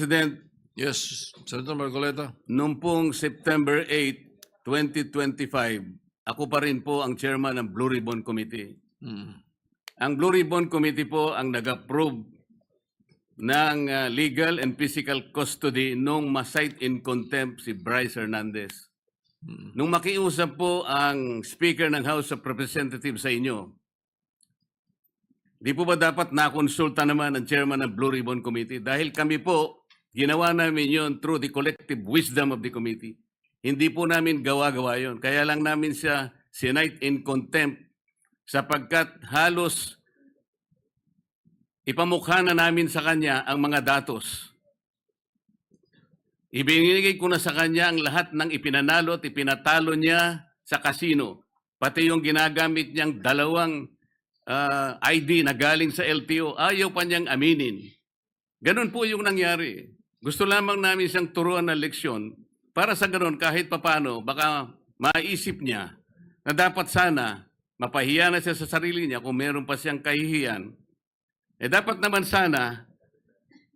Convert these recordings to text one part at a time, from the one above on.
President, Yes, Senator Marcoleta. noong pong September 8, 2025, ako pa rin po ang chairman ng Blue Ribbon Committee. Ang Blue Ribbon Committee po ang nag-approve ng legal and physical custody nung ma-cite in contempt si Bryce Hernandez. Nung makiusap po ang Speaker ng House of Representatives sa inyo, di po ba dapat nakonsulta naman ang chairman ng Blue Ribbon Committee? Dahil kami po, ginawa namin yon through the collective wisdom of the committee. Hindi po namin gawa-gawa yon. Kaya lang namin siya sinite in contempt sapagkat halos ipamukha na namin sa kanya ang mga datos. Ibinigay ko na sa kanya ang lahat ng ipinanalo at ipinatalo niya sa casino. Pati yung ginagamit niyang dalawang ID na galing sa LTO, ayaw pa niyang aminin. Ganun po yung nangyari. Gusto lamang namin siyang turuan ng leksyon para sa ganun kahit papano baka maisip niya na dapat sana mapahiya na siya sa sarili niya kung meron pa siyang kahihiyan. Dapat naman sana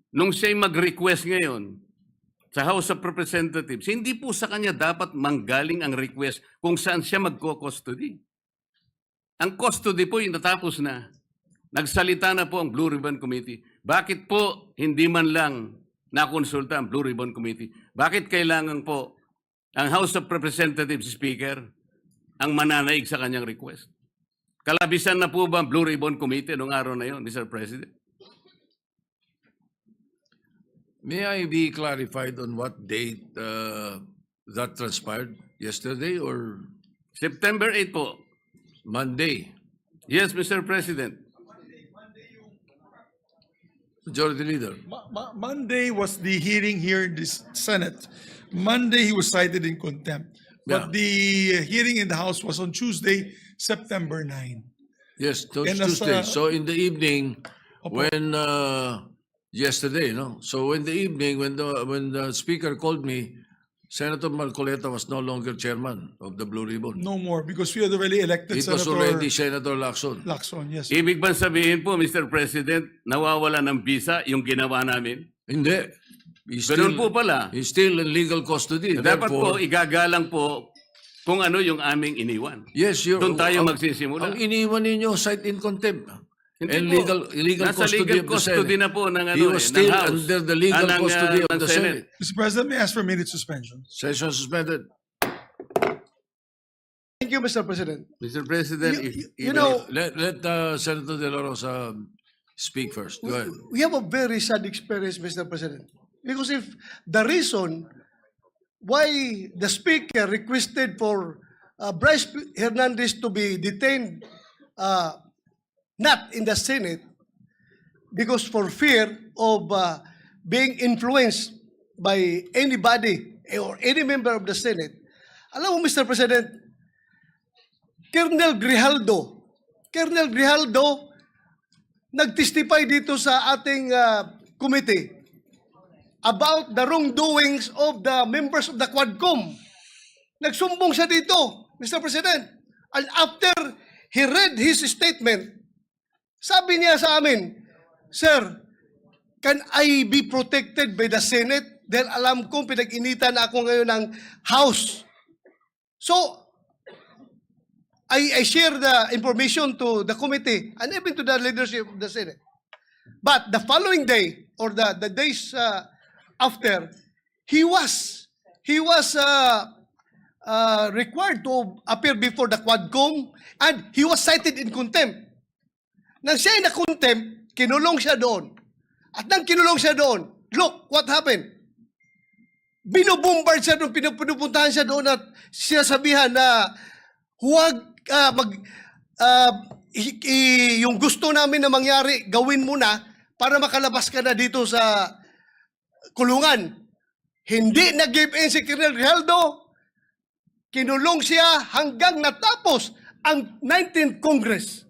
nung siya'y mag-request ngayon sa House of Representatives, hindi po sa kanya dapat manggaling ang request kung saan siya magko-custody. Ang custody po yung natapos na. Nagsalita na po ang Blue Ribbon Committee. Bakit po hindi man lang nakonsulta ang Blue Ribbon Committee? Bakit kailangan po ang House of Representatives Speaker ang mananaig sa kanyang request? Kalabisan na po ba ang Blue Ribbon Committee noong araw na yon, Mr. President? May I be clarified on what date that transpired? Yesterday or September 8 po. Monday? Yes, Mr. President. Majority Leader. Monday was the hearing here in the Senate. Monday he was cited in contempt. But the hearing in the House was on Tuesday, September 9. Yes, And as, Tuesday. So in the evening, when yesterday, no. So in the evening, when the Speaker called me, Senator Marcoleta was no longer chairman of the Blue Ribbon. No more because we had already elected It was Senator already Senator Lacson. Lacson. Yes. Ibig bang sabihin po, Mr. President, nawawala ng visa yung ginawa namin? Hindi. He's Ganun po pala. He's still in legal custody. Dapat po, Therefore, igagalang po kung ano yung aming iniwan. yes, Doon tayo magsisimula. Ang iniwan ninyo, cite in contempt. Hindi And po. illegal Nasa custody legal of the custody Senate. na po ng, He was still ng House. under the legal ng, custody of ng the Senate. Mr. President, may I ask for a minute suspension? Session suspended. Thank you, Mr. President. Mr. President, You know, Let Senator De La Rosa speak first. Go ahead. we have a very sad experience, Mr. President. Because if the reason why the Speaker requested for Bryce Hernandez to be detained not in the Senate because for fear of being influenced by anybody or any member of the Senate, alam mo, Mr. President, Colonel Grijaldo nag-testify dito sa ating committee about the wrongdoings of the members of the Quadcom. Nagsumbong siya dito, Mr. President. And after he read his statement, sabi niya sa amin, Sir, can I be protected by the Senate? Dahil alam kong pinag-initan ako ngayon ng House. So, I share the information to the committee and even to the leadership of the Senate. But the following day, or the days after, he was required to appear before the Quadcom and he was cited in contempt. Nang siya ay na-contempt, kinulong siya doon. At nang kinulong siya doon, look what happened. Binubombard siya doon, pinupuntahan siya doon at sinasabihan na huwag yung gusto namin na mangyari, gawin mo na para makalabas ka na dito sa kulungan. Hindi nag-give in si Colonel Grijaldo. Kinulong siya hanggang natapos ang 19th Congress.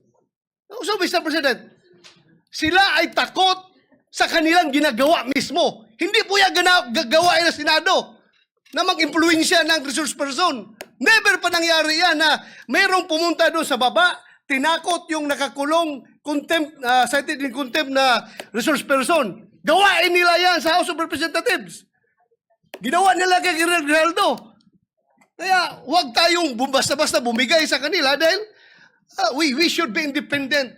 So, Mr. President, sila ay takot sa kanilang ginagawa mismo. Hindi po yan gagawain ng Senado na mag-impluensya ng resource person. Never pa nangyari yan na mayroong pumunta doon sa baba, tinakot yung nakakulong, cited in contempt na resource person. Gawain nila yan sa House of Representatives. Ginawa nila kay Colonel Grijaldo. Kaya huwag tayong basta-basta bumigay sa kanila dahil we should be independent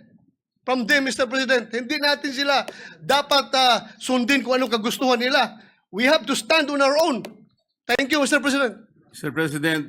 from them, Mr. President. Hindi natin sila dapat sundin kung anong kagustuhan nila. We have to stand on our own. Thank you, Mr. President. Mr. President,